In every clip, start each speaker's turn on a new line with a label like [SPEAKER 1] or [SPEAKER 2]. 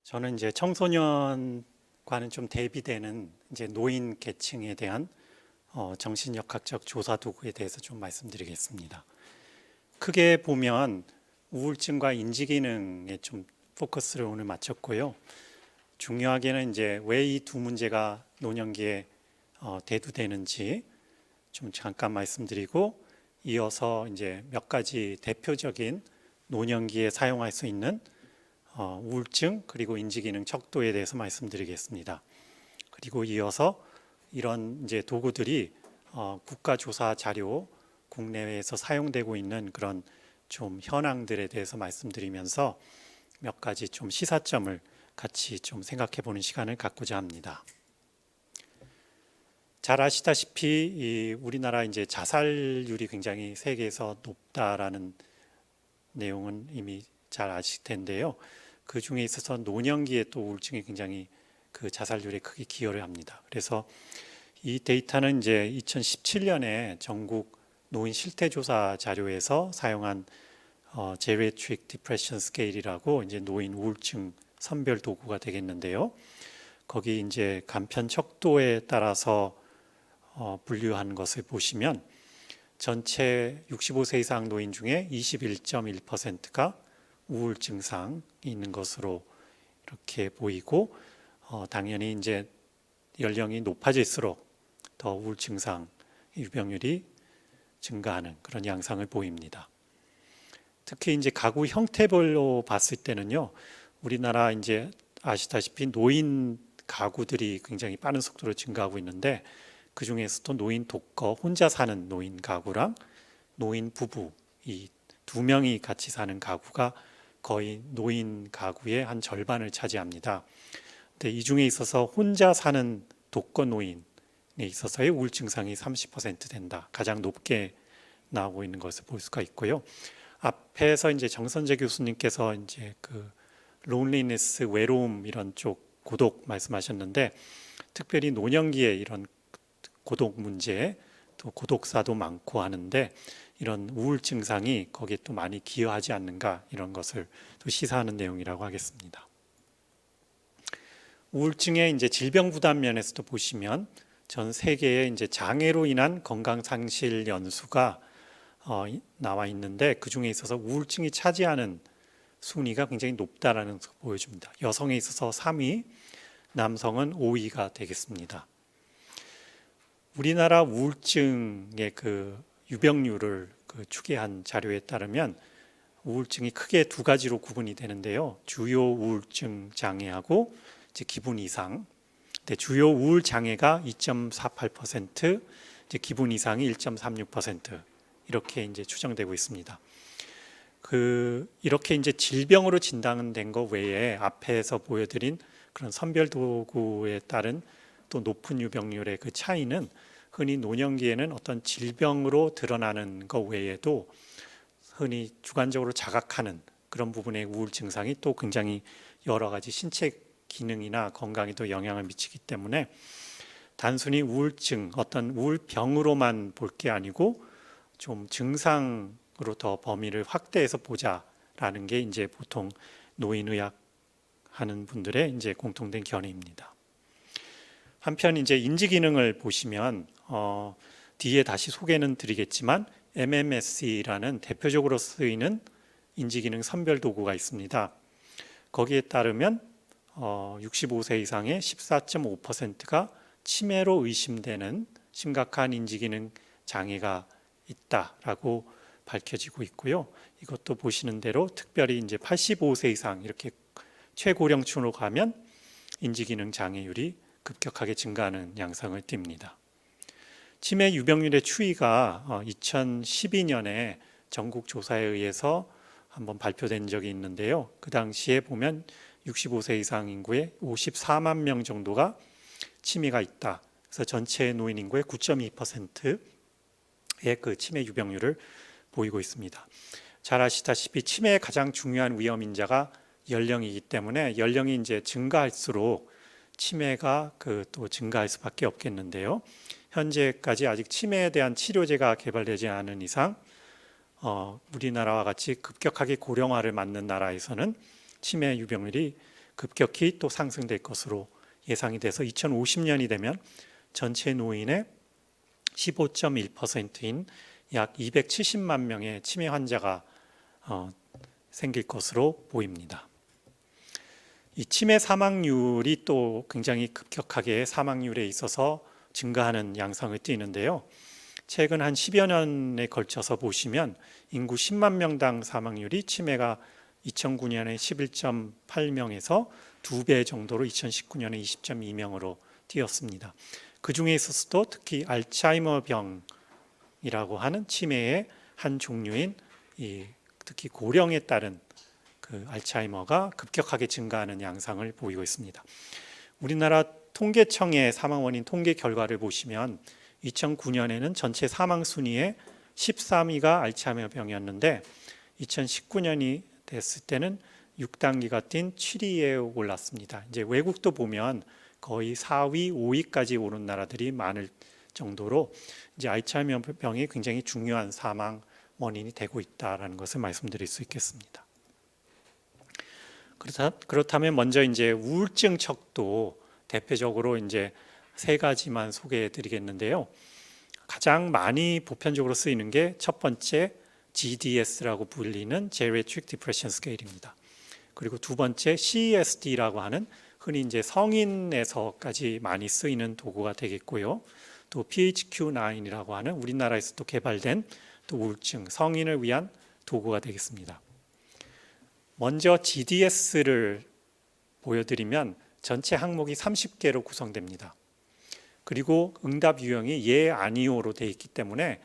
[SPEAKER 1] 저는 이제 청소년과는 좀 대비되는 이제 노인 계층에 대한 정신역학적 조사 도구에 대해서 좀 말씀드리겠습니다. 크게 보면 우울증과 인지기능에 좀 포커스를 오늘 맞췄고요. 중요하게는 이제 왜 이 두 문제가 노년기에 대두되는지 좀 잠깐 말씀드리고, 이어서 이제 몇 가지 대표적인 노년기에 사용할 수 있는 우울증 그리고 인지기능 척도에 대해서 말씀드리겠습니다. 그리고 이어서 이런 이제 도구들이 국가조사 자료 국내외에서 사용되고 있는 그런 좀 현황들에 대해서 말씀드리면서 몇 가지 좀 시사점을 같이 좀 생각해 보는 시간을 갖고자 합니다. 잘 아시다시피 이 우리나라 이제 자살률이 굉장히 세계에서 높다라는 내용은 이미 잘 아실 텐데요. 그 중에 있어서 노년기에 또 우울증이 굉장히 그 자살률에 크게 기여를 합니다. 그래서 이 데이터는 이제 2017년에 전국 노인 실태조사 자료에서 사용한 Geriatric Depression Scale이라고 이제 노인 우울증 선별 도구가 되겠는데요. 거기 이제 간편 척도에 따라서 분류한 것을 보시면 전체 65세 이상 노인 중에 21.1%가 우울 증상이 있는 것으로 이렇게 보이고, 당연히 이제 연령이 높아질수록 더 우울 증상 유병률이 증가하는 그런 양상을 보입니다. 특히 이제 가구 형태별로 봤을 때는요, 우리나라 이제 아시다시피 노인 가구들이 굉장히 빠른 속도로 증가하고 있는데, 그 중에서도 노인 독거 혼자 사는 노인 가구랑 노인 부부 이 두 명이 같이 사는 가구가 거의 노인 가구의 한 절반을 차지합니다. 근데 이 중에 있어서 혼자 사는 독거 노인에 있어서의 우울 증상이 30% 된다. 가장 높게 나오고 있는 것을 볼 수가 있고요. 앞에서 이제 정선재 교수님께서 이제 그 loneliness, 외로움 이런 쪽 고독 말씀하셨는데, 특별히 노년기에 이런 고독 문제, 또 고독사도 많고 하는데 이런 우울 증상이 거기에 또 많이 기여하지 않는가, 이런 것을 또 시사하는 내용이라고 하겠습니다. 우울증의 이제 질병 부담 면에서도 보시면 전 세계의 이제 장애로 인한 건강 상실 연수가 나와 있는데, 그 중에 있어서 우울증이 차지하는 순위가 굉장히 높다라는 것을 보여줍니다. 여성에 있어서 3위, 남성은 5위가 되겠습니다. 우리나라 우울증의 그 유병률을 추계한 자료에 따르면 우울증이 크게 두 가지로 구분이 되는데요. 주요 우울증 장애하고 이제 기분 이상. 근데 주요 우울 장애가 2.48%, 이제 기분 이상이 1.36% 이렇게 이제 추정되고 있습니다. 이렇게 이제 질병으로 진단된 것 외에 앞에서 보여드린 그런 선별 도구에 따른 또 높은 유병률의 그 차이는 흔히 노년기에는 어떤 질병으로 드러나는 것 외에도 흔히 주관적으로 자각하는 그런 부분의 우울 증상이 또 굉장히 여러 가지 신체 기능이나 건강에도 영향을 미치기 때문에 단순히 우울증, 어떤 우울병으로만 볼 게 아니고 좀 증상으로 더 범위를 확대해서 보자라는 게 이제 보통 노인의학 하는 분들의 이제 공통된 견해입니다. 한편 이제 인지 기능을 보시면 뒤에 다시 소개는 드리겠지만 MMSE라는 대표적으로 쓰이는 인지 기능 선별 도구가 있습니다. 거기에 따르면 65세 이상의 14.5%가 치매로 의심되는 심각한 인지 기능 장애가 있다라고 밝혀지고 있고요. 이것도 보시는 대로 특별히 이제 85세 이상 이렇게 최고령층으로 가면 인지 기능 장애율이 급격하게 증가하는 양상을 띱니다. 치매 유병률의 추이가 2012년에 전국 조사에 의해서 한번 발표된 적이 있는데요. 그 당시에 보면 65세 이상 인구의 54만 명 정도가 치매가 있다. 그래서 전체 노인 인구의 9.2%의 그 치매 유병률을 보이고 있습니다. 잘 아시다시피 치매의 가장 중요한 위험 인자가 연령이기 때문에 연령이 이제 증가할수록 치매가 또 증가할 수밖에 없겠는데요. 현재까지 아직 치매에 대한 치료제가 개발되지 않은 이상 우리나라와 같이 급격하게 고령화를 맞는 나라에서는 치매 유병률이 급격히 또 상승될 것으로 예상이 돼서 2050년이 되면 전체 노인의 15.1%인 약 270만 명의 치매 환자가 생길 것으로 보입니다. 이 치매 사망률이 또 굉장히 급격하게 사망률에 있어서 증가하는 양상을 띠는데요. 최근 한 10여 년에 걸쳐서 보시면 인구 10만 명당 사망률이 치매가 2009년에 11.8명에서 2배 정도로 2019년에 20.2명으로 뛰었습니다. 그 중에 있어서도 특히 알츠하이머 병이라고 하는 치매의 한 종류인 특히 고령에 따른 그 알츠하이머가 급격하게 증가하는 양상을 보이고 있습니다. 우리나라 통계청의 사망 원인 통계 결과를 보시면 2009년에는 전체 사망 순위의 13위가 알츠하이머 병이었는데 2019년이 됐을 때는 6단계가 뛴 7위에 올랐습니다. 이제 외국도 보면 거의 4위, 5위까지 오른 나라들이 많을 정도로 이제 알츠하이머 병이 굉장히 중요한 사망 원인이 되고 있다라는 것을 말씀드릴 수 있겠습니다. 그렇다면 먼저 이제 우울증 척도 대표적으로 이제 세 가지만 소개해 드리겠는데요. 가장 많이 보편적으로 쓰이는 게 첫 번째 GDS라고 불리는 Geriatric Depression Scale입니다. 그리고 두 번째 CESD라고 하는 흔히 이제 성인에서까지 많이 쓰이는 도구가 되겠고요. 또 PHQ-9이라고 하는 우리나라에서 또 개발된 또 우울증 성인을 위한 도구가 되겠습니다. 먼저 GDS를 보여드리면 전체 항목이 30개로 구성됩니다. 그리고 응답 유형이 예, 아니오로 되어 있기 때문에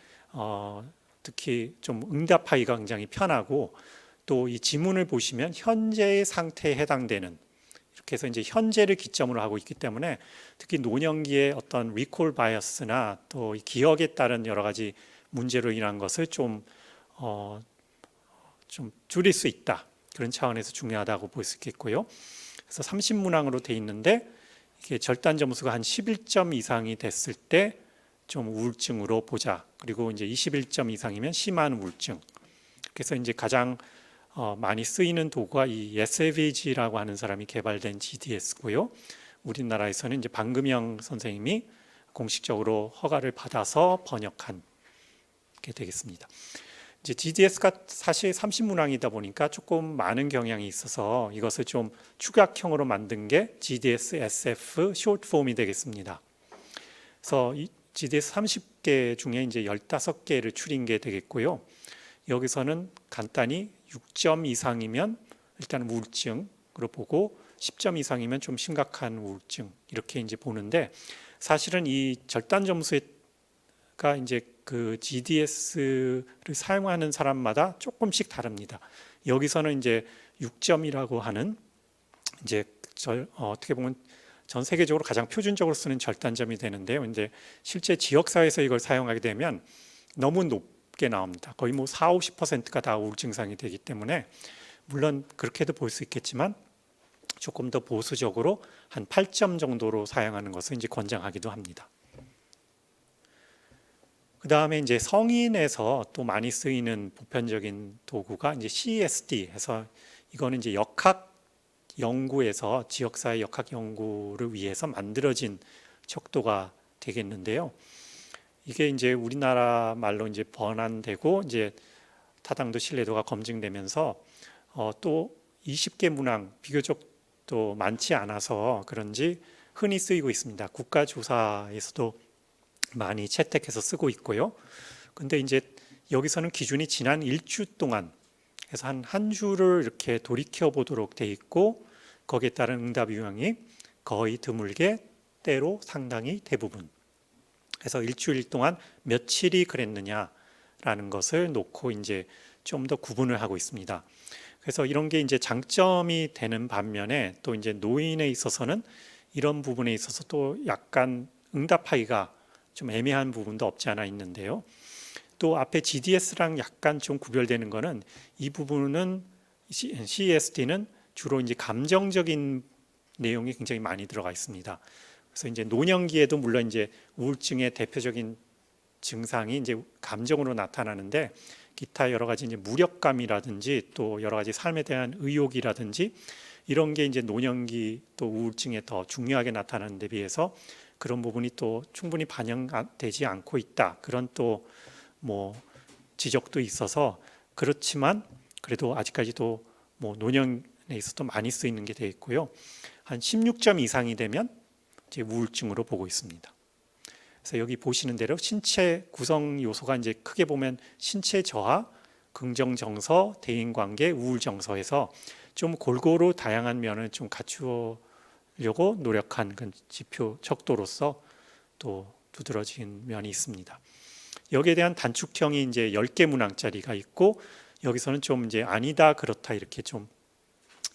[SPEAKER 1] 특히 좀 응답하기가 굉장히 편하고 또 이 지문을 보시면 현재의 상태에 해당되는 이렇게 해서 이제 현재를 기점으로 하고 있기 때문에 특히 노년기의 어떤 리콜 바이어스나 또 기억에 따른 여러 가지 문제로 인한 것을 좀 줄일 수 있다. 그런 차원에서 중요하다고 볼 수 있겠고요. 그래서 30문항으로 되어 있는데 이게 절단 점수가 한 11점 이상이 됐을 때 좀 우울증으로 보자. 그리고 이제 21점 이상이면 심한 우울증. 그래서 이제 가장 많이 쓰이는 도구가 이 SAVG라고 하는 사람이 개발된 GDS고요. 우리나라에서는 이제 방금영 선생님이 공식적으로 허가를 받아서 번역한 게 되겠습니다. 이제 GDS가 사실 30문항이다 보니까 조금 많은 경향이 있어서 이것을 좀 축약형으로 만든 게 GDS SF 숏폼이 되겠습니다. 그래서 이 GDS 30개 중에 이제 15개를 추린 게 되겠고요. 여기서는 간단히 6점 이상이면 일단 우울증으로 보고 10점 이상이면 좀 심각한 우울증 이렇게 이제 보는데 사실은 이 절단 점수가 이제 그 GDS를 사용하는 사람마다 조금씩 다릅니다. 여기서는 이제 6점이라고 하는 이제 어떻게 보면 전 세계적으로 가장 표준적으로 쓰는 절단점이 되는데요. 이제 실제 지역사회에서 이걸 사용하게 되면 너무 높게 나옵니다. 거의 뭐 40~50%가 다 우울 증상이 되기 때문에 물론 그렇게도 볼 수 있겠지만 조금 더 보수적으로 한 8점 정도로 사용하는 것을 이제 권장하기도 합니다. 그 다음에 이제 성인에서 또 많이 쓰이는 보편적인 도구가 이제 CESD 해서 이거는 이제 역학 연구에서 지역사회 역학 연구를 위해서 만들어진 척도가 되겠는데요. 이게 이제 우리나라 말로 이제 번안되고 이제 타당도 신뢰도가 검증되면서 또 20개 문항 비교적 또 많지 않아서 그런지 흔히 쓰이고 있습니다. 국가조사에서도 많이 채택해서 쓰고 있고요. 근데 이제 여기서는 기준이 지난 1주 동안 해서 한 주를 이렇게 돌이켜 보도록 돼 있고 거기에 따른 응답 유형이 거의 드물게 때로 상당히 대부분 해서 일주일 동안 며칠이 그랬느냐라는 것을 놓고 이제 좀 더 구분을 하고 있습니다. 그래서 이런 게 이제 장점이 되는 반면에 또 이제 노인에 있어서는 이런 부분에 있어서 또 약간 응답하기가 좀 애매한 부분도 없지 않아 있는데요. 또 앞에 GDS랑 약간 좀 구별되는 거는 이 부분은 CESD는 주로 이제 감정적인 내용이 굉장히 많이 들어가 있습니다. 그래서 이제 노년기에도 물론 이제 우울증의 대표적인 증상이 이제 감정으로 나타나는데 기타 여러 가지 이제 무력감이라든지 또 여러 가지 삶에 대한 의욕이라든지 이런 게 이제 노년기 또 우울증에 더 중요하게 나타나는 데 비해서 그런 부분이 또 충분히 반영되지 않고 있다. 그런 또 뭐 지적도 있어서 그렇지만 그래도 아직까지도 뭐 노년에 있어서 많이 쓰이는 게 돼 있고요. 한 16점 이상이 되면 이제 우울증으로 보고 있습니다. 그래서 여기 보시는 대로 신체 구성 요소가 이제 크게 보면 신체 저하, 긍정 정서, 대인 관계, 우울 정서에서 좀 골고루 다양한 면을 좀 갖추려고 노력한 그 지표 척도로서 또 두드러진 면이 있습니다. 여기에 대한 단축형이 이제 10개 문항짜리가 있고 여기서는 좀 이제 아니다 그렇다 이렇게 좀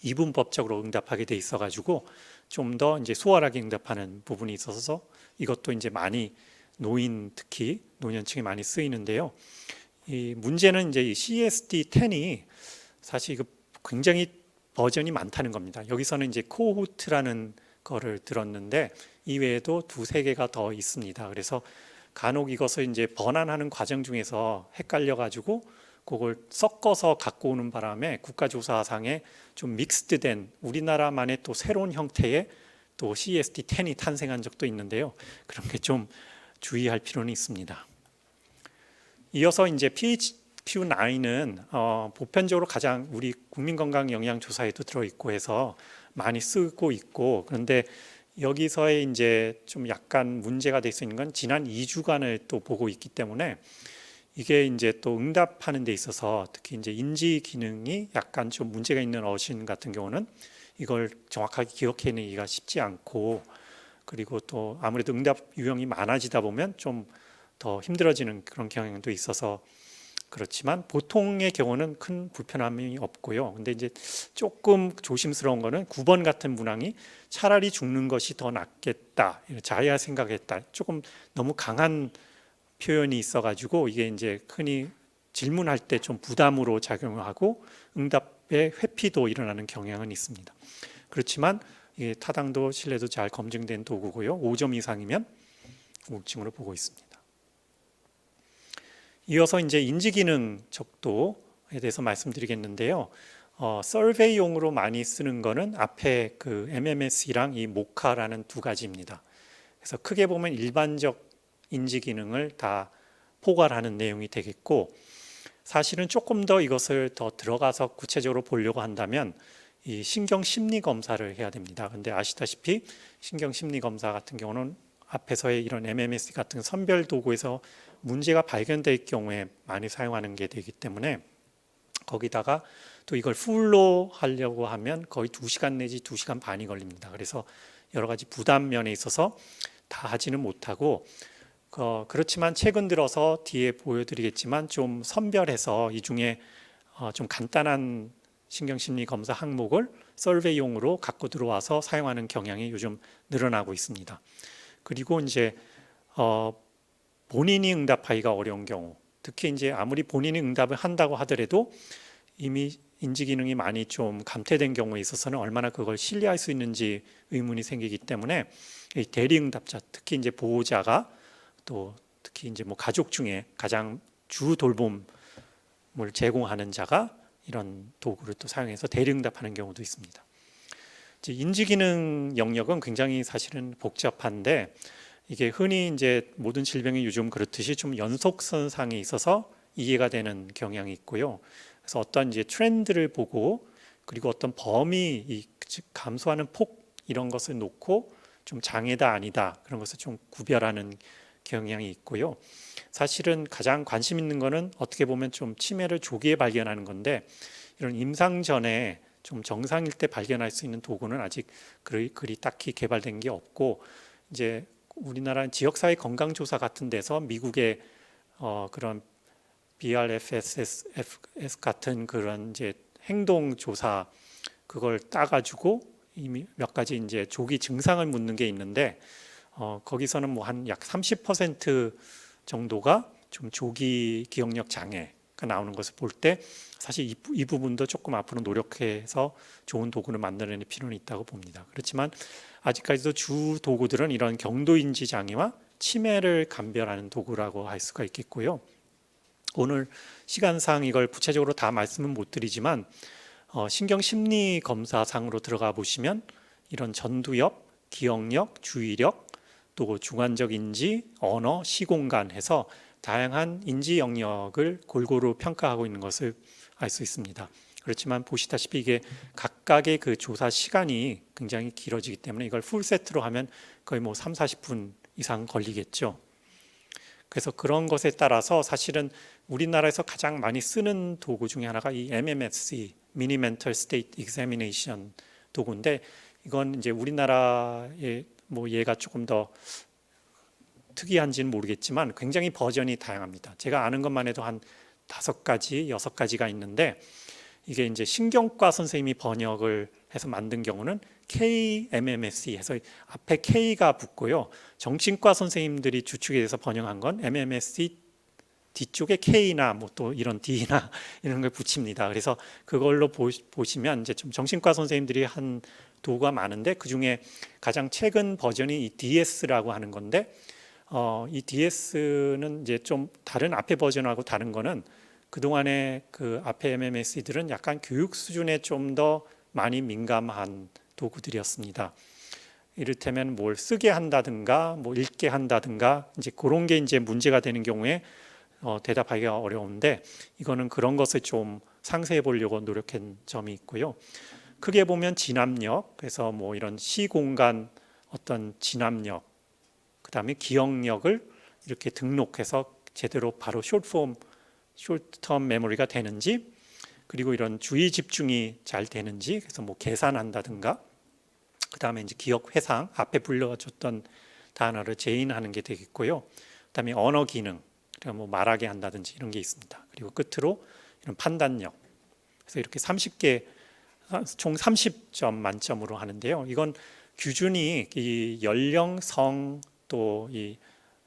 [SPEAKER 1] 이분법적으로 응답하게 돼 있어 가지고 좀 더 이제 수월하게 응답하는 부분이 있어서 이것도 이제 많이 노인 특히 노년층에 많이 쓰이는데요. 이 문제는 이제 이 CSD-10이 사실 이거 굉장히 버전이 많다는 겁니다. 여기서는 이제 코호트라는 거를 들었는데 이외에도 두세 개가 더 있습니다. 그래서 간혹 이것을 이제 번안하는 과정 중에서 헷갈려 가지고 그걸 섞어서 갖고 오는 바람에 국가조사상에 좀 믹스드된 우리나라만의 또 새로운 형태의 또 CSD-10이 탄생한 적도 있는데요. 그런 게 좀 주의할 필요는 있습니다. 이어서 이제 PHQ-9은 보편적으로 가장 우리 국민건강영양조사에도 들어있고 해서 많이 쓰고 있고 그런데 여기서의 이제 좀 약간 문제가 될 수 있는 건 지난 2주간을 또 보고 있기 때문에 이게 이제 또 응답하는 데 있어서 특히 이제 인지 기능이 약간 좀 문제가 있는 어신 같은 경우는 이걸 정확하게 기억해내기가 쉽지 않고 그리고 또 아무래도 응답 유형이 많아지다 보면 좀 더 힘들어지는 그런 경향도 있어서 그렇지만 보통의 경우는 큰 불편함이 없고요. 근데 이제 조금 조심스러운 거는 9번 같은 문항이 차라리 죽는 것이 더 낫겠다. 자야 생각했다. 조금 너무 강한 표현이 있어가지고 이게 이제 흔히 질문할 때 좀 부담으로 작용하고 응답의 회피도 일어나는 경향은 있습니다. 그렇지만 이게 타당도 신뢰도 잘 검증된 도구고요. 5점 이상이면 우울증으로 보고 있습니다. 이어서 이제 인지기능 척도에 대해서 말씀드리겠는데요. 서베이용으로 많이 쓰는 거는 앞에 그 MMS랑 이 모카라는 두 가지입니다. 그래서 크게 보면 일반적 인지 기능을 다 포괄하는 내용이 되겠고 사실은 조금 더 이것을 더 들어가서 구체적으로 보려고 한다면 이 신경 심리 검사를 해야 됩니다. 근데 아시다시피 신경 심리 검사 같은 경우는 앞에서의 이런 MMS 같은 선별 도구에서 문제가 발견될 경우에 많이 사용하는 게 되기 때문에 거기다가 또 이걸 풀로 하려고 하면 거의 2시간 내지 2시간 반이 걸립니다. 그래서 여러 가지 부담 면에 있어서 다 하지는 못하고 그렇지만 최근 들어서 뒤에 보여드리겠지만 좀 선별해서 이 중에 좀 간단한 신경심리 검사 항목을 서베이용으로 갖고 들어와서 사용하는 경향이 요즘 늘어나고 있습니다. 그리고 이제 본인이 응답하기가 어려운 경우, 특히 이제 아무리 본인이 응답을 한다고 하더라도 이미 인지 기능이 많이 좀 감퇴된 경우에 있어서는 얼마나 그걸 신뢰할 수 있는지 의문이 생기기 때문에 이 대리 응답자, 특히 이제 보호자가 또 특히 이제 뭐 가족 중에 가장 주 돌봄을 제공하는 자가 이런 도구를 또 사용해서 대리 응답하는 경우도 있습니다. 이제 인지 기능 영역은 굉장히 사실은 복잡한데 이게 흔히 이제 모든 질병이 요즘 그렇듯이 좀 연속선상에 있어서 이해가 되는 경향이 있고요. 그래서 어떤 이제 트렌드를 보고 그리고 어떤 범위, 즉 감소하는 폭 이런 것을 놓고 좀 장애다 아니다 그런 것을 좀 구별하는 경향이 있고요. 사실은 가장 관심 있는 거는 어떻게 보면 좀 치매를 조기에 발견하는 건데 이런 임상 전에 좀 정상일 때 발견할 수 있는 도구는 아직 그리 딱히 개발된 게 없고 이제 우리나라 지역사회 건강조사 같은 데서 미국의 그런 BRFSS 같은 그런 이제 행동조사 그걸 따가지고 이미 몇 가지 이제 조기 증상을 묻는 게 있는데 거기서는 뭐 한 약 30% 정도가 좀 조기 기억력 장애가 나오는 것을 볼 때 사실 이 부분도 조금 앞으로 노력해서 좋은 도구를 만들어낼 필요는 있다고 봅니다. 그렇지만 아직까지도 주 도구들은 이런 경도인지 장애와 치매를 감별하는 도구라고 할 수가 있겠고요. 오늘 시간상 이걸 구체적으로 다 말씀은 못 드리지만 신경심리 검사상으로 들어가 보시면 이런 전두엽, 기억력, 주의력, 또 주관적 인지, 언어, 시공간 해서 다양한 인지 영역을 골고루 평가하고 있는 것을 알 수 있습니다. 그렇지만 보시다시피 이게 각각의 그 조사 시간이 굉장히 길어지기 때문에 이걸 풀 세트로 하면 거의 뭐 3, 40분 이상 걸리겠죠. 그래서 그런 것에 따라서 사실은 우리나라에서 가장 많이 쓰는 도구 중에 하나가 이 MMSE, Mini Mental State Examination 도구인데 이건 이제 우리나라의 뭐 얘가 조금 더 특이한지는 모르겠지만 굉장히 버전이 다양합니다. 제가 아는 것만 해도 한 5가지, 6가지가 있는데 이게 이제 신경과 선생님이 번역을 해서 만든 경우는 KMMSE 해서 앞에 K가 붙고요. 정신과 선생님들이 주축해서 번역한 건 MMSE 뒤쪽에 K나 뭐 또 이런 D나 이런 걸 붙입니다. 그래서 그걸로 보시면 이제 좀 정신과 선생님들이 한 도구가 많은데 그 중에 가장 최근 버전이 이 DS라고 하는 건데 이 DS는 이제 좀 다른 앞에 버전하고 다른 거는 그동안의 그 앞에 MMS들은 약간 교육 수준에 좀 더 많이 민감한 도구들이었습니다. 이를테면 뭘 쓰게 한다든가 뭐 읽게 한다든가 이제 그런 게 이제 문제가 되는 경우에 대답하기가 어려운데 이거는 그런 것을 좀 상세해 보려고 노력한 점이 있고요. 크게 보면 진압력, 그래서 뭐 이런 시공간 어떤 진압력, 그다음에 기억력을 이렇게 등록해서 제대로 바로 숏텀 메모리가 되는지, 그리고 이런 주의 집중이 잘 되는지, 그래서 뭐 계산한다든가, 그다음에 이제 기억 회상, 앞에 불러줬던 단어를 재인하는 게 되겠고요. 그다음에 언어 기능, 그러니까 뭐 말하게 한다든지 이런 게 있습니다. 그리고 끝으로 이런 판단력. 그래서 이렇게 30개 총 30점 만점으로 하는데요. 이건 기준이 이 연령, 성, 또 이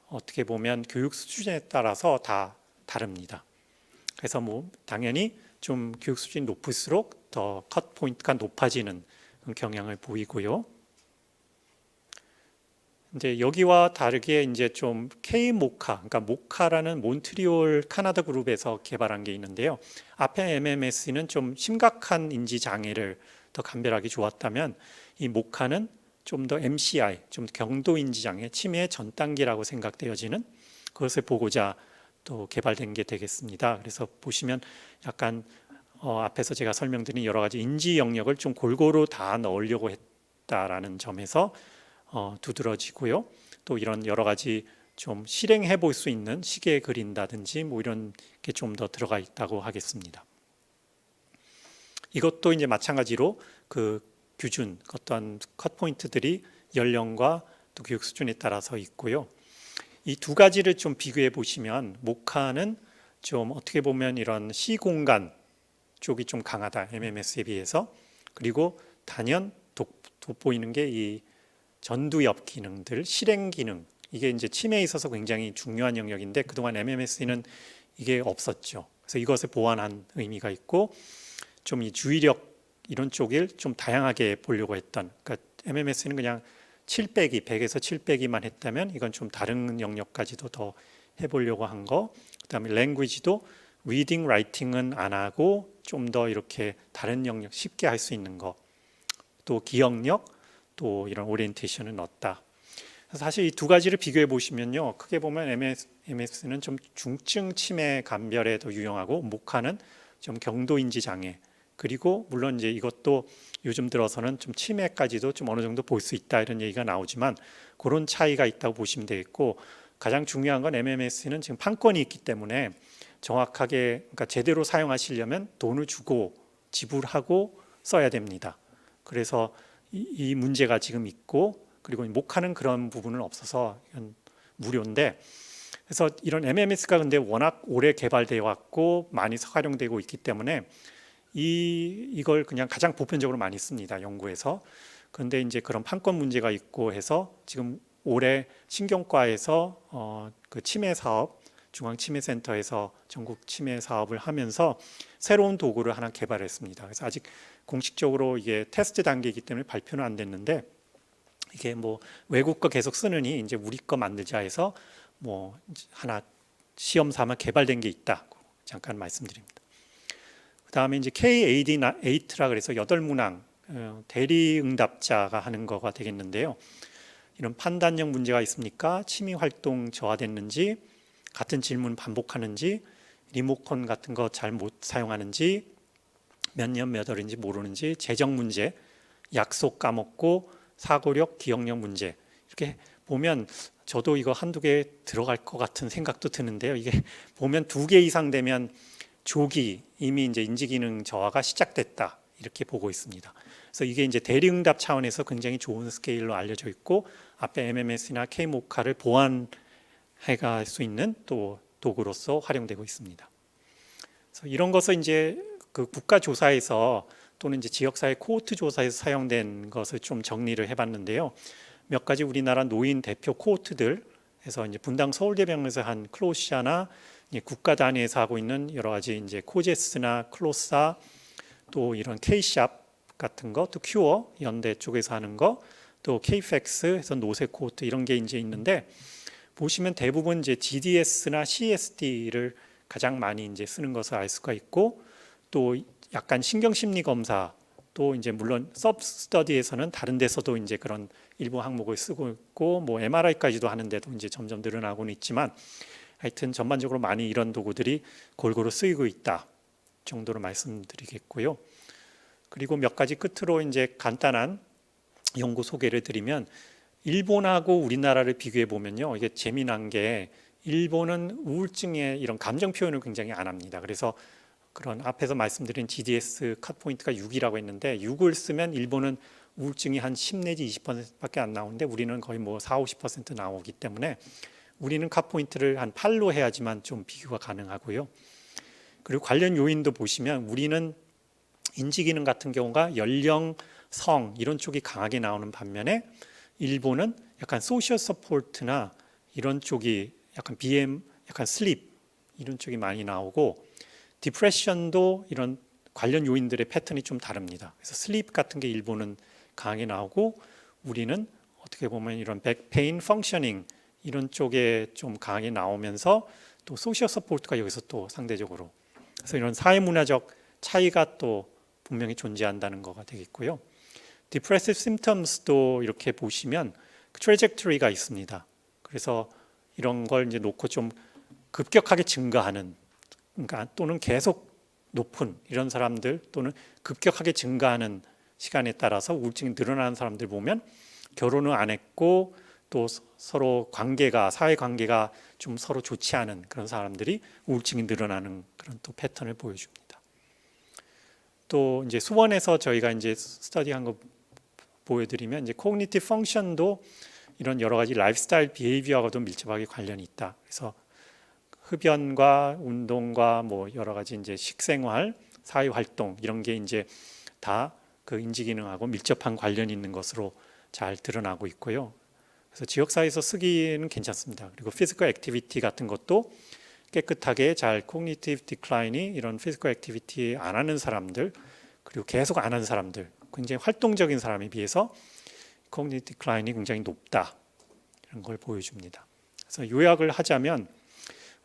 [SPEAKER 1] 어떻게 보면 교육 수준에 따라서 다 다릅니다. 그래서 뭐 당연히 좀 교육 수준이 높을수록 더 컷 포인트가 높아지는 경향을 보이고요. 이제 여기와 다르게 이제 좀 K-모카, 그러니까 모카라는 몬트리올 카나다 그룹에서 개발한 게 있는데요. 앞에 MMS는 좀 심각한 인지 장애를 더 감별하기 좋았다면 이 모카는 좀 더 MCI, 좀 경도 인지 장애, 치매의 전 단계라고 생각되어지는 그것을 보고자 또 개발된 게 되겠습니다. 그래서 보시면 약간 앞에서 제가 설명드린 여러 가지 인지 영역을 좀 골고루 다 넣으려고 했다라는 점에서 두드러지고요. 또 이런 여러 가지 좀 실행해 볼 수 있는 시계 그린다든지 뭐 이런 게 좀 더 들어가 있다고 하겠습니다. 이것도 이제 마찬가지로 그 규준, 어떤 컷 포인트들이 연령과 또 교육 수준에 따라서 있고요. 이 두 가지를 좀 비교해 보시면 모카는 좀 어떻게 보면 이런 시공간 쪽이 좀 강하다, MMS에 비해서. 그리고 단연 돋보이는 게 이 전두엽 기능들, 실행 기능, 이게 이제 치매에 있어서 굉장히 중요한 영역인데 그동안 MMS는 이게 없었죠. 그래서 이것을 보완한 의미가 있고 좀 이 주의력 이런 쪽을 좀 다양하게 보려고 했던, 그러니까 MMS는 그냥 7빼기, 100에서 7빼기만 했다면 이건 좀 다른 영역까지도 더 해보려고 한 거. 그다음에 랭귀지도 리딩, 라이팅은 안 하고 좀 더 이렇게 다른 영역 쉽게 할 수 있는 거. 또 기억력, 또 이런 오리엔테이션을 넣었다. 사실 이 두 가지를 비교해 보시면요, 크게 보면 MMS는 좀 중증 치매 감별에 더 유용하고 모카는 좀 경도인지 장애. 그리고 물론 이제 이것도 요즘 들어서는 좀 치매까지도 좀 어느 정도 볼 수 있다 이런 얘기가 나오지만 그런 차이가 있다고 보시면 되겠고, 가장 중요한 건 MMS는 지금 판권이 있기 때문에 정확하게, 그러니까 제대로 사용하시려면 돈을 주고 지불하고 써야 됩니다. 그래서 이 문제가 지금 있고, 그리고 모카는 그런 부분은 없어서 이건 무료인데, 그래서 이런 MMS가 근데 워낙 오래 개발되어 왔고 많이 활용되고 있기 때문에 이걸 그냥 가장 보편적으로 많이 씁니다, 연구에서. 그런데 이제 그런 판권 문제가 있고 해서 지금 올해 신경과에서 그 치매 사업, 중앙치매센터에서 전국 치매 사업을 하면서 새로운 도구를 하나 개발했습니다. 그래서 아직 공식적으로 이게 테스트 단계이기 때문에 발표는 안 됐는데, 이게 뭐 외국 거 계속 쓰느니 이제 우리 거 만들자 해서 뭐 하나 시험 삼아 개발된 게 있다. 잠깐 말씀드립니다. 그 다음에 이제 KAD8라 그래서 8문항 대리응답자가 하는 거가 되겠는데요. 이런 판단력 문제가 있습니까? 취미 활동 저하됐는지, 같은 질문 반복하는지, 리모컨 같은 거 잘 못 사용하는지, 몇 년 몇 월인지 모르는지, 재정 문제, 약속 까먹고, 사고력, 기억력 문제. 이렇게 보면 저도 이거 한두 개 들어갈 것 같은 생각도 드는데요. 이게 보면 2개 이상 되면 조기 이미 이제 인지기능 저하가 시작됐다 이렇게 보고 있습니다. 그래서 이게 이제 대리응답 차원에서 굉장히 좋은 스케일로 알려져 있고 앞에 MMS나 K모카를 보완해갈 수 있는 또 도구로서 활용되고 있습니다. 그래서 이런 것을 이제 그 국가조사에서 또는 이제 지역사회 코호트 조사에서 사용된 것을 좀 정리를 해봤는데요. 몇 가지 우리나라 노인 대표 코호트들에서 이제 분당 서울대병원에서 한 클로시아나 국가 단위에서 하고 있는 여러 가지 이제 코제스나 클로사 또 이런 K샵 같은 거, 또 큐어 연대 쪽에서 하는 거, 또 KFX에서 노세 코호트 이런 게 이제 있는데 보시면 대부분 이제 GDS나 CSD를 가장 많이 이제 쓰는 것을 알 수가 있고 또 약간 신경심리 검사 또 이제 물론 서브스터디에서는 다른 데서도 이제 그런 일부 항목을 쓰고 있고 뭐 MRI까지도 하는데도 이제 점점 늘어나고는 있지만 하여튼 전반적으로 많이 이런 도구들이 골고루 쓰이고 있다 정도로 말씀드리겠고요. 그리고 몇 가지 끝으로 이제 간단한 연구 소개를 드리면 일본하고 우리나라를 비교해 보면요. 이게 재미난 게 일본은 우울증에 이런 감정 표현을 굉장히 안 합니다. 그래서 그런 앞에서 말씀드린 GDS 컷 포인트가 6이라고 했는데 6을 쓰면 일본은 우울증이 한 10 내지 20%밖에 안 나오는데 우리는 거의 뭐 4, 50% 나오기 때문에 우리는 컷 포인트를 한 8로 해야지만 좀 비교가 가능하고요. 그리고 관련 요인도 보시면 우리는 인지기능 같은 경우가 연령, 성 이런 쪽이 강하게 나오는 반면에 일본은 약간 소셜 서포트나 이런 쪽이 약간 BM, 약간 슬립 이런 쪽이 많이 나오고 디프레션도 이런 관련 요인들의 패턴이 좀 다릅니다. 그래서 슬립 같은 게 일본은 강하게 나오고 우리는 어떻게 보면 이런 백페인, 펑셔닝 이런 쪽에 좀 강하게 나오면서 또 소셜 서포트가 여기서 또 상대적으로 그래서 이런 사회문화적 차이가 또 분명히 존재한다는 거가 되겠고요. 디프레시브 심텀스도 이렇게 보시면 트래젝토리가 있습니다. 그래서 이런 걸 이제 놓고 좀 급격하게 증가하는 그러니까 또는 계속 높은 이런 사람들 또는 급격하게 증가하는 시간에 따라서 우울증이 늘어나는 사람들 보면 결혼을 안 했고 또 서로 관계가 사회 관계가 좀 서로 좋지 않은 그런 사람들이 우울증이 늘어나는 그런 또 패턴을 보여줍니다. 또 이제 수원에서 저희가 이제 스터디한 거 보여드리면 이제 코그니티브 펑션도 이런 여러 가지 라이프스타일 비헤이비어하고도 밀접하게 관련이 있다. 그래서 흡연과 운동과 뭐 여러 가지 이제 식생활, 사회 활동 이런 게 이제 다 그 인지 기능하고 밀접한 관련이 있는 것으로 잘 드러나고 있고요. 그래서 지역사회에서 쓰기는 괜찮습니다. 그리고 피지컬 액티비티 같은 것도 깨끗하게 잘 코그니티브 디클라인이 이런 피지컬 액티비티 안 하는 사람들 그리고 계속 안 하는 사람들 굉장히 활동적인 사람에 비해서 코그니티브 디클라인이 굉장히 높다 이런 걸 보여줍니다. 그래서 요약을 하자면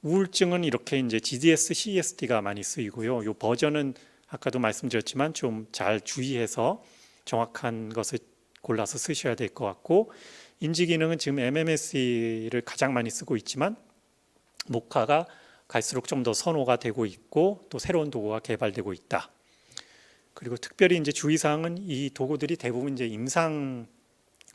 [SPEAKER 1] 우울증은 이렇게 이제 GDS, CSD가 많이 쓰이고요. 이 버전은 아까도 말씀드렸지만 좀 잘 주의해서 정확한 것을 골라서 쓰셔야 될 것 같고 인지기능은 지금 MMS를 가장 많이 쓰고 있지만 모카가 갈수록 좀 더 선호가 되고 있고 또 새로운 도구가 개발되고 있다. 그리고 특별히 이제 주의사항은 이 도구들이 대부분 이제 임상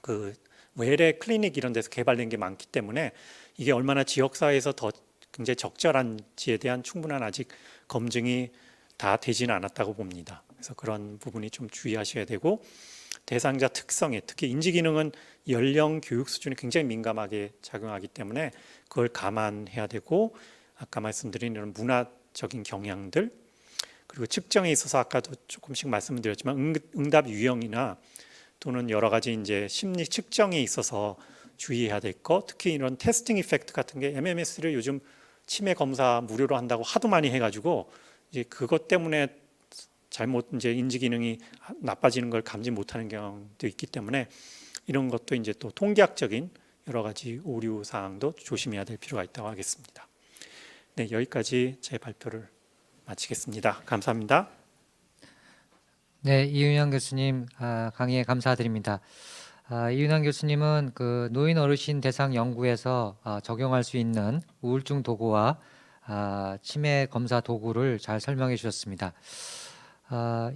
[SPEAKER 1] 그 외래 클리닉 이런 데서 개발된 게 많기 때문에 이게 얼마나 지역사회에서 더 굉장히 적절한지에 대한 충분한 아직 검증이 다 되지는 않았다고 봅니다. 그래서 그런 부분이 좀 주의하셔야 되고 대상자 특성에 특히 인지기능은 연령, 교육 수준이 굉장히 민감하게 작용하기 때문에 그걸 감안해야 되고 아까 말씀드린 이런 문화적인 경향들 그리고 측정에 있어서 아까도 조금씩 말씀을 드렸지만 응답 유형이나 또는 여러 가지 이제 심리 측정에 있어서 주의해야 될 것 특히 이런 테스팅 이펙트 같은 게 MMS를 요즘 치매 검사 무료로 한다고 하도 많이 해가지고 이제 그것 때문에 잘못 이제 인지 기능이 나빠지는 걸 감지 못하는 경우도 있기 때문에 이런 것도 이제 또 통계학적인 여러 가지 오류 사항도 조심해야 될 필요가 있다고 하겠습니다. 네, 여기까지 제 발표를 마치겠습니다. 감사합니다.
[SPEAKER 2] 네, 이윤영 교수님 강의에 감사드립니다. 이윤영 교수님은 그 노인 어르신 대상 연구에서 적용할 수 있는 우울증 도구와 치매 검사 도구를 잘 설명해 주셨습니다.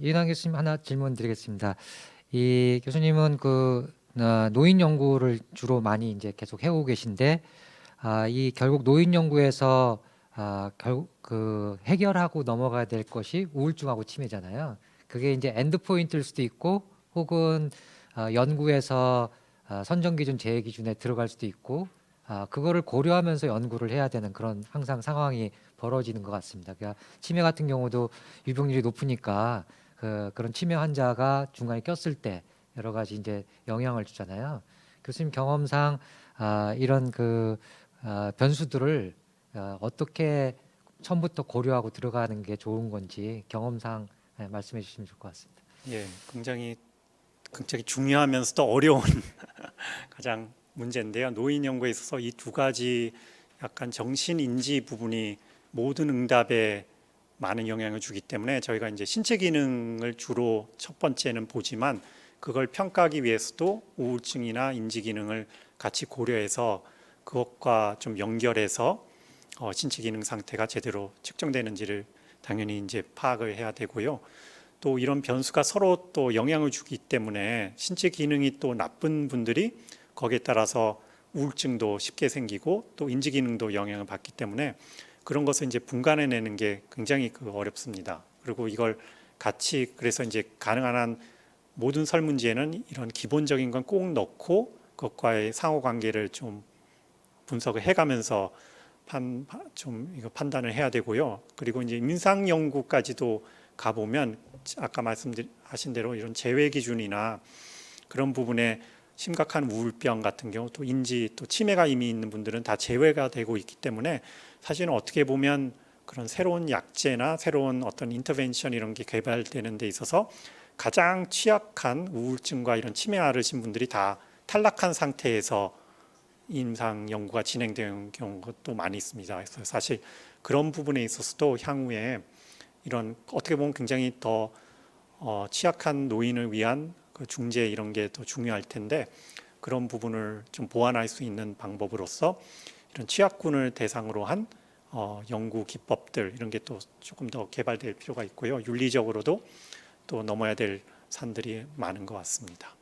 [SPEAKER 2] 이윤영 교수님 하나 질문 드리겠습니다. 이 교수님은 그 노인 연구를 주로 많이 이제 계속 해오고 계신데 이 결국 노인 연구에서 결국 그 해결하고 넘어가야 될 것이 우울증하고 치매잖아요. 그게 이제 엔드 포인트일 수도 있고 혹은 연구에서 선정 기준 제외 기준에 들어갈 수도 있고 그거를 고려하면서 연구를 해야 되는 그런 항상 상황이 벌어지는 것 같습니다. 그러니까 치매 같은 경우도 유병률이 높으니까 그런 치매 환자가 중간에 꼈을 때 여러 가지 이제 영향을 주잖아요. 교수님 경험상 이런 그 변수들을 어떻게 처음부터 고려하고 들어가는 게 좋은 건지 경험상 말씀해 주시면 좋을 것 같습니다.
[SPEAKER 1] 예, 굉장히 중요하면서도 어려운 가장 문제인데요. 노인 연구에 있어서 이 두 가지 약간 정신 인지 부분이 모든 응답에 많은 영향을 주기 때문에 저희가 이제 신체 기능을 주로 첫 번째는 보지만 그걸 평가하기 위해서도 우울증이나 인지 기능을 같이 고려해서 그것과 좀 연결해서 신체 기능 상태가 제대로 측정되는지를 당연히 이제 파악을 해야 되고요. 또 이런 변수가 서로 또 영향을 주기 때문에 신체 기능이 또 나쁜 분들이 거기에 따라서 우울증도 쉽게 생기고 또 인지 기능도 영향을 받기 때문에 그런 것을 이제 분간해내는 게 굉장히 어렵습니다. 그리고 이걸 같이 그래서 이제 가능한 한 모든 설문지에는 이런 기본적인 건 꼭 넣고 그것과의 상호 관계를 좀 분석을 해가면서 이거 판단을 해야 되고요. 그리고 이제 임상 연구까지도 가보면 아까 말씀하신 대로 이런 제외 기준이나 그런 부분에 심각한 우울병 같은 경우 또 인지 또 치매가 이미 있는 분들은 다 제외가 되고 있기 때문에 사실은 어떻게 보면 그런 새로운 약제나 새로운 어떤 인터벤션 이런 게 개발되는 데 있어서 가장 취약한 우울증과 이런 치매 앓으신 분들이 다 탈락한 상태에서 임상 연구가 진행되는 경우도 많이 있습니다. 그래서 사실 그런 부분에 있어서도 향후에 이런 어떻게 보면 굉장히 더 취약한 노인을 위한 그 중재 이런 게 더 중요할 텐데 그런 부분을 좀 보완할 수 있는 방법으로서 이런 취약군을 대상으로 한 연구 기법들 이런 게 또 조금 더 개발될 필요가 있고요. 윤리적으로도 또 넘어야 될 산들이 많은 것 같습니다.